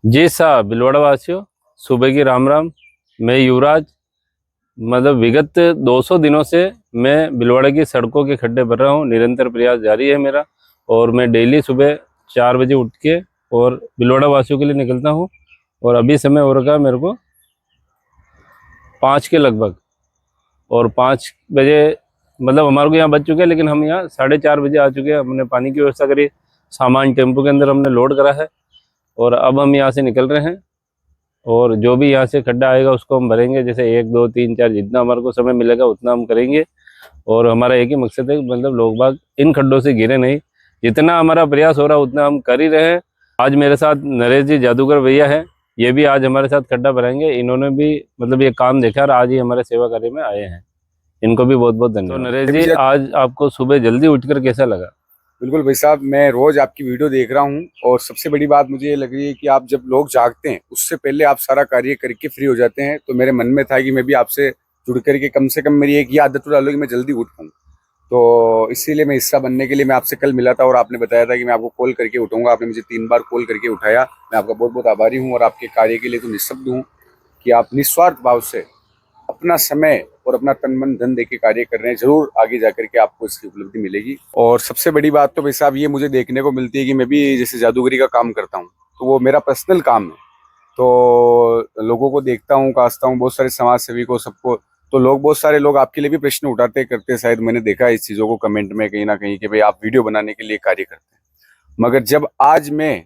जी साहब, भिलवाड़ा वासियों, सुबह की राम राम। मैं युवराज, मतलब विगत 200 दिनों से मैं भिलवाड़ा की सड़कों के खड्डे भर रहा हूँ। निरंतर प्रयास जारी है मेरा, और मैं डेली सुबह 4 बजे उठ के और भिलवाड़ा वासियों के लिए निकलता हूँ। और अभी समय हो रखा है मेरे को 5 के लगभग, और 5 बजे मतलब हमारे को यहाँ बज चुके हैं, लेकिन हम यहाँ 4:30 बजे आ चुके हैं। हमने पानी की व्यवस्था करी, सामान टेम्पो के अंदर हमने लोड करा है, और अब हम यहाँ से निकल रहे हैं। और जो भी यहाँ से खड्डा आएगा उसको हम भरेंगे, जैसे 1 2 3 4 जितना हमारे को समय मिलेगा उतना हम करेंगे। और हमारा एक ही मकसद है कि मतलब लोग बाग इन खड्डों से गिरे नहीं। जितना हमारा प्रयास हो रहा है उतना हम कर ही रहे हैं। आज मेरे साथ नरेश जी जादूगर भैया हैं, ये भी आज हमारे साथ खड्डा भराएंगे। इन्होंने भी मतलब ये काम देखा और आज ही हमारे सेवा कार्य में आए हैं। इनको भी बहुत बहुत धन्यवाद। तो नरेश जी, आज आपको सुबह जल्दी उठकर कैसा लगा? बिल्कुल भाई साहब, मैं रोज आपकी वीडियो देख रहा हूँ और सबसे बड़ी बात मुझे ये लग रही है कि आप जब लोग जागते हैं उससे पहले आप सारा कार्य करके फ्री हो जाते हैं। तो मेरे मन में था कि मैं भी आपसे जुड़ करके कम से कम मेरी एक ये आदत तो डालो कि मैं जल्दी उठ पाऊँ। तो इसीलिए मैं हिस्सा बनने के लिए मैं आपसे कल मिला था और आपने बताया था कि मैं आपको कॉल करके उठाऊंगा। आपने मुझे 3 बार कॉल करके उठाया। मैं आपका बहुत बहुत आभारी हूँ और आपके कार्य के लिए तो निःशब्द हूँ कि आप निस्वार्थ भाव से अपना समय और अपना तन मन धन देके कार्य कर रहे हैं। जरूर आगे जाकर के आपको इसकी उपलब्धि मिलेगी। और सबसे बड़ी बात तो भाई साहब ये मुझे देखने को मिलती है कि मैं भी जैसे जादूगरी का काम करता हूँ, तो वो मेरा पर्सनल काम है। तो लोगों को देखता हूँ, कासता हूँ, बहुत सारे समाज सेवी को, सबको। तो लोग, बहुत सारे लोग आपके लिए भी प्रश्न उठाते करते हैं, शायद मैंने देखा है इस चीजों को कमेंट में कहीं ना कहीं कि भाई आप वीडियो बनाने के लिए कार्य करते हैं। मगर जब आज मैं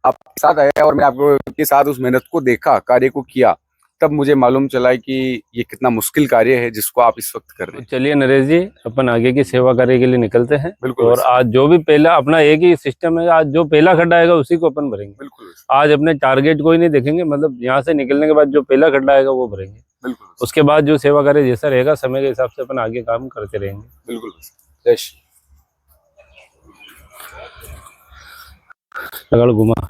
आपके साथ आया और मैं आपको के साथ उस मेहनत को देखा, कार्य को किया, तब मुझे मालूम चला कि ये कितना मुश्किल कार्य है जिसको आप इस वक्त कर रहे हैं। चलिए नरेश जी, अपन आगे की सेवा कार्य के लिए निकलते हैं। बिल्कुल। और आज जो भी पहला अपना एक ही सिस्टम है, आज जो पहला खड्डा आएगा उसी को अपन भरेंगे। बिल्कुल। आज अपने टारगेट को ही नहीं देखेंगे, मतलब यहाँ से निकलने के बाद जो पहला खड्डा आएगा वो भरेंगे। बिल्कुल। उसके बाद जो सेवा कार्य जैसा रहेगा समय के हिसाब से अपन आगे काम करते रहेंगे। बिल्कुल। जय श्री। लगाड़ घुमा।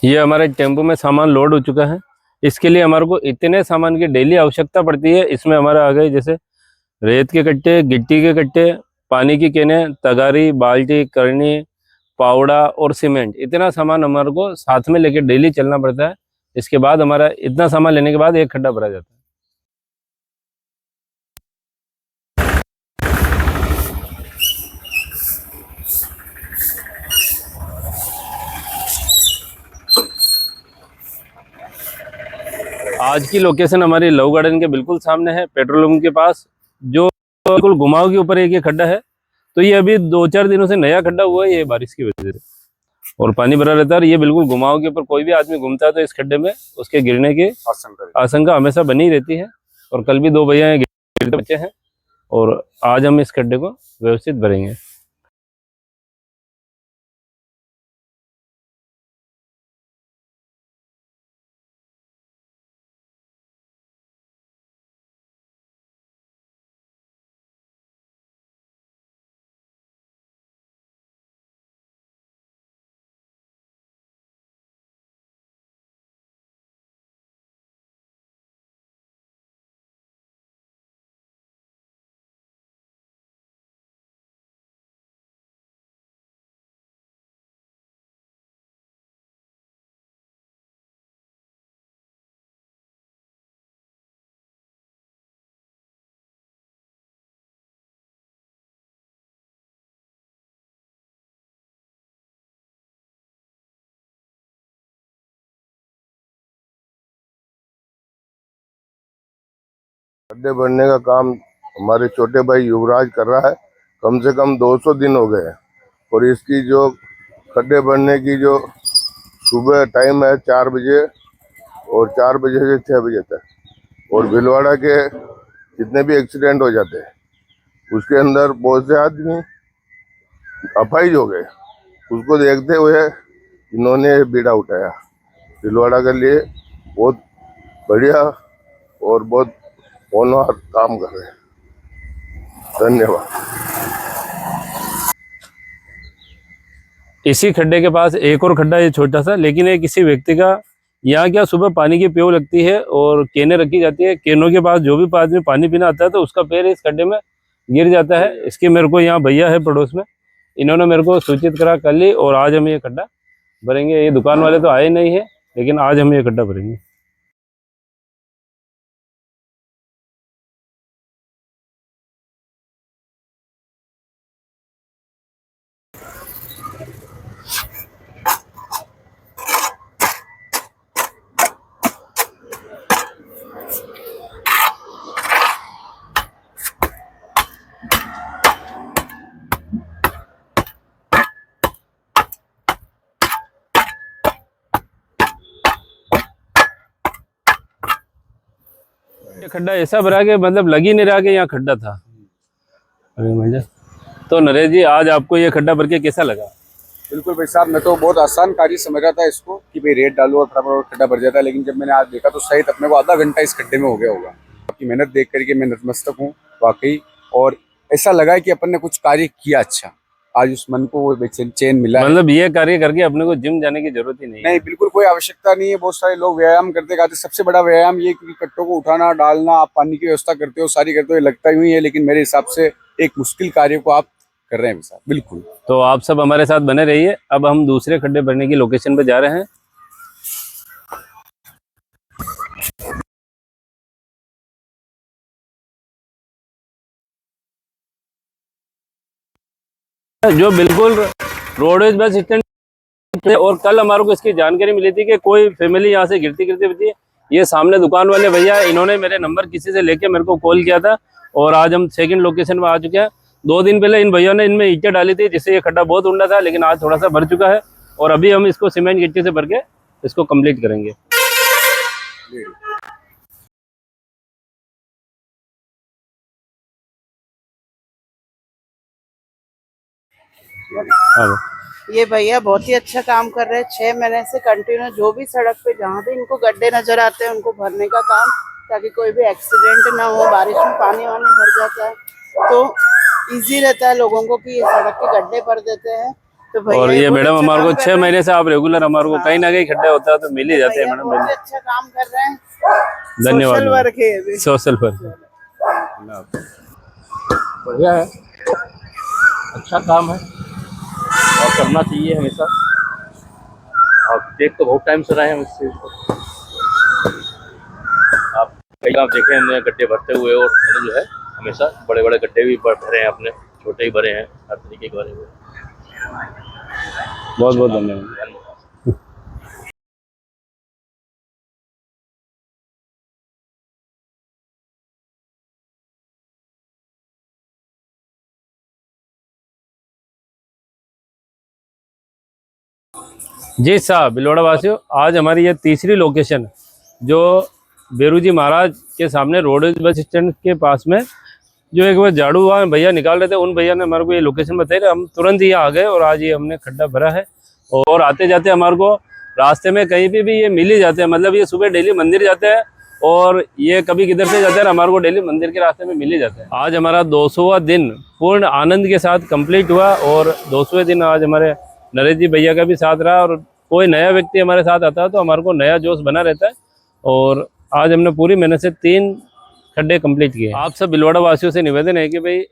ये हमारे टेम्पो में सामान लोड हो चुका है। इसके लिए हमारे को इतने सामान की डेली आवश्यकता पड़ती है। इसमें हमारा आ गए जैसे रेत के कट्टे, गिट्टी के कट्टे, पानी की केने, तगारी, बाल्टी, करनी, पावड़ा और सीमेंट। इतना सामान हमारे को साथ में लेके डेली चलना पड़ता है। इसके बाद हमारा इतना सामान लेने के बाद एक खड्डा भरा जाता है। आज की लोकेशन हमारी लव गार्डन के बिल्कुल सामने है, पेट्रोल पंप के पास, जो बिल्कुल घुमाव के ऊपर एक ये खड्डा है। तो ये अभी 2-4 दिनों से नया खड्डा हुआ है, ये बारिश की वजह से, और पानी भरा रहता है। और ये बिल्कुल घुमाव के ऊपर कोई भी आदमी घूमता है तो इस खड्डे में उसके गिरने की आशंका हमेशा बनी रहती है। और कल भी 2 भैया गिरते बच्चे हैं, और आज हम इस खड्डे को व्यवस्थित भरेंगे। खड्डे भरने का काम हमारे छोटे भाई युवराज कर रहा है। कम से कम 200 दिन हो गए हैं। और इसकी जो खड्डे भरने की जो सुबह टाइम है 4 बजे, और 4 बजे से 6 बजे तक। और भिलवाड़ा के जितने भी एक्सीडेंट हो जाते हैं उसके अंदर बहुत से आदमी अपाहिज हो गए। उसको देखते हुए इन्होंने बीड़ा उठाया। भिलवाड़ा के लिए बहुत बढ़िया और बहुत होनहार काम कर रहे हैं। धन्यवाद। इसी खड्डे के पास एक और खड्डा है छोटा सा, लेकिन ये किसी व्यक्ति का। यहाँ क्या सुबह पानी की प्याऊ लगती है और केने रखी जाती है। केनों के पास जो भी आदमी पानी पीना आता है तो उसका पैर इस खड्डे में गिर जाता है। इसके मेरे को यहाँ भैया है पड़ोस में, इन्होंने मेरे को सूचित करा कल ही, और आज हम ये खड्डा भरेंगे। ये दुकान वाले तो आए नहीं है, लेकिन आज हम ये खड्डा भरेंगे। ये खड्डा ऐसा भरा के मतलब लग ही नहीं रहा कि यहाँ खड्डा था। अरे मंजा, तो नरेश जी आज आपको ये खड्डा भर के कैसा लगा? बिल्कुल भाई साहब, मैं तो बहुत आसान कार्य समझ रहा था इसको कि भाई रेत डालो और फटाफट खड्डा भर जाता है, लेकिन जब मैंने आज देखा तो शायद अपने को आधा घंटा इस खड्डे में हो गया होगा। आपकी मेहनत देख करके मैं नतमस्तक हूँ वाकई, और ऐसा लगा है कि अपन ने कुछ कार्य किया अच्छा। आज उस मन को वो चैन मिला है। मतलब ये कार्य करके अपने को जिम जाने की जरूरत ही नहीं है। नहीं, बिल्कुल कोई आवश्यकता नहीं है। बहुत सारे लोग व्यायाम करते कहते, सबसे बड़ा व्यायाम ये कि कट्टों को उठाना, डालना, आप पानी की व्यवस्था करते हो, सारी करते हो, ये लगता ही है, लेकिन मेरे हिसाब से एक मुश्किल कार्य को आप कर रहे हैं साहब। बिल्कुल। तो आप सब हमारे साथ बने रहिए। अब हम दूसरे खड्डे भरने की लोकेशन पे जा रहे हैं। जो बिल्कुल रोडवेज बस स्टैंड, और कल हमारे को इसकी जानकारी मिली थी कि कोई फैमिली यहाँ से गिरती गिरती बची है। ये सामने दुकान वाले भैया, इन्होंने मेरे नंबर किसी से लेके मेरे को कॉल किया था, और आज हम सेकंड लोकेशन में आ चुके हैं। 2 दिन पहले इन भैया ने इनमें ईंटें डाली थी, जिससे ये खड्डा बहुत ऊंडा था, लेकिन आज थोड़ा सा भर चुका है, और अभी हम इसको सीमेंट गिट्टी से भर के इसको कंप्लीट करेंगे। हाँ, ये भैया बहुत ही अच्छा काम कर रहे हैं। 6 महीने से कंटिन्यू जो भी सड़क पे जहाँ भी इनको गड्ढे नजर आते हैं उनको भरने का काम, ताकि कोई भी एक्सीडेंट ना हो। बारिश में पानी वानी भर जाता है तो इजी रहता है लोगों को कि ये सड़क के गड्ढे भर देते हैं। तो भैया और ये बहुत मैडम अच्छा हमारे को काम कर 6 रहे हैं। महीने से आप रेगुलर हमारे को कहीं ना कहीं खड्डा होता है तो मिल ही जाते हैं भैया मैडम। बहुत ही अच्छा काम कर रहे हैं। धन्यवाद। सोशल वर्क है ये भी। सोशल वर्क बढ़िया है, अच्छा काम है और करना चाहिए हमेशा। और देख तो बहुत टाइम से रहे हैं इससे। आप कई काम देखे हैं गड्ढे भरते हुए, और मैंने जो है हमेशा बड़े बड़े गड्ढे भी भरे हैं अपने, छोटे ही भरे हैं, हर तरीके के भरे हुए। बहुत बहुत धन्यवाद। जी साहब, बिलोड़ा वासियों, आज हमारी ये तीसरी लोकेशन जो बेरू जी महाराज के सामने रोडवेज बस स्टैंड के पास में, जो एक बार झाड़ू वहाँ भैया निकाल रहे थे, उन भैया ने हमारे को ये लोकेशन बताई। हम तुरंत ही आ गए और आज ये हमने खड्डा भरा है। और आते जाते हमारे को रास्ते में कहीं पे भी ये मिल ही जाते हैं। मतलब ये सुबह डेली मंदिर जाते हैं, और ये कभी किधर से जाते हैं, हमारे को डेली मंदिर के रास्ते में मिल ही जाते हैं। आज हमारा 200वां दिन पूर्ण आनंद के साथ कंप्लीट हुआ, और 200वें दिन आज हमारे नरेश जी भैया का भी साथ रहा। और कोई नया व्यक्ति हमारे साथ आता है तो हमारे को नया जोश बना रहता है। और आज हमने पूरी मेहनत से 3 खड्डे कंप्लीट किए। आप सब बिलवाड़ा वासियों से निवेदन है कि भाई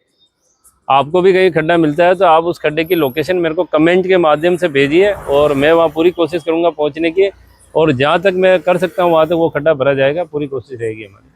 आपको भी कहीं खड्डा मिलता है तो आप उस खड्डे की लोकेशन मेरे को कमेंट के माध्यम से भेजिए, और मैं वहाँ पूरी कोशिश करूँगा पहुँचने की। और जहाँ तक मैं कर सकता हूँ वहाँ तक वो खड्डा भरा जाएगा, पूरी कोशिश रहेगी हमारी।